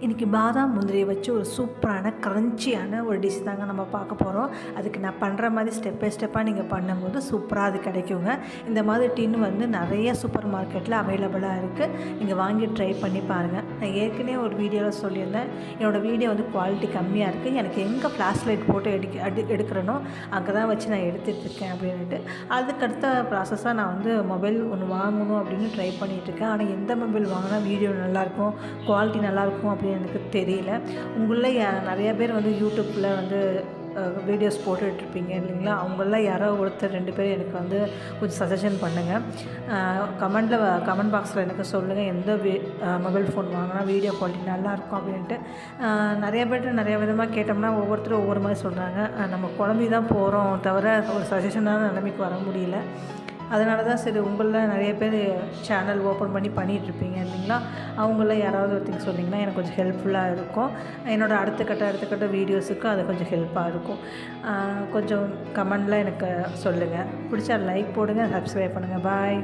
இன்றைக்கி பாதாம் முந்திரியை வச்சு ஒரு சூப்பரான க்ரன்ச்சியான ஒரு டிஷ் தாங்க நம்ம பார்க்க போகிறோம். அதுக்கு நான் பண்ணுற மாதிரி ஸ்டெப் பை ஸ்டெப்பாக நீங்கள் பண்ணும்போது சூப்பராக அது கிடைக்குங்க. இந்த மாதிரி டின் வந்து நிறைய சூப்பர் மார்க்கெட்டில் அவைலபிளாக இருக்குது. நீங்கள் வாங்கி ட்ரை பண்ணி பாருங்கள். நான் ஏற்கனவே ஒரு வீடியோவில் சொல்லியிருந்தேன், என்னோடய வீடியோ வந்து குவாலிட்டி கம்மியாக இருக்குது, எனக்கு எங்கே ஃப்ளாஷ் லைட் போட்டு எடுக்கிறனோ அங்கே தான் வச்சு நான் எடுத்துகிட்ருக்கேன் அப்படின்ட்டு. அதுக்கடுத்த ப்ராசஸாக நான் வந்து மொபைல் ஒன்று வாங்கணும் அப்படின்னு ட்ரை பண்ணிகிட்ருக்கேன். ஆனால் எந்த மொபைல் வாங்கினா வீடியோ நல்லாயிருக்கும், குவாலிட்டி நல்லாயிருக்கும் அப்படின்னு எனக்கு தெரியல. உங்களில் நிறைய பேர் வந்து யூடியூப்பில் வந்து வீடியோஸ் போட்டுட்ருப்பீங்க இல்லைங்களா? அவங்கள யாரோ ஒருத்தர் 2 பேர் எனக்கு வந்து கொஞ்சம் சஜஷன் பண்ணுங்கள். கமெண்ட் பாக்ஸில் எனக்கு சொல்லுங்கள், எந்த மொபைல் ஃபோன் வாங்கினா வீடியோ குவாலிட்டி நல்லாயிருக்கும் அப்படின்ட்டு. நிறைய பேர்ட்டு நிறைய விதமாக கேட்டோம்னா ஒவ்வொருத்தரும் ஒவ்வொரு மாதிரி சொல்கிறாங்க. நம்ம குழம்பி தான் போகிறோம் தவிர ஒரு சஜஷனான நிலைமைக்கு வர முடியல. அதனால தான் சரி, உங்களில் நிறைய பேர் சேனல் ஓப்பன் பண்ணி பண்ணிகிட்ருப்பீங்க இல்லைங்களா? அவங்கள யாராவது ஒருத்தங்க சொன்னிங்கன்னா எனக்கு கொஞ்சம் ஹெல்ப்ஃபுல்லாக இருக்கும். என்னோடய அடுத்த கட்ட வீடியோஸுக்கு அது கொஞ்சம் ஹெல்ப்பாக இருக்கும். கொஞ்சம் கமெண்டில் எனக்கு சொல்லுங்கள். பிடிச்சா லைக் போடுங்க, சப்ஸ்கிரைப் பண்ணுங்கள். பாய்.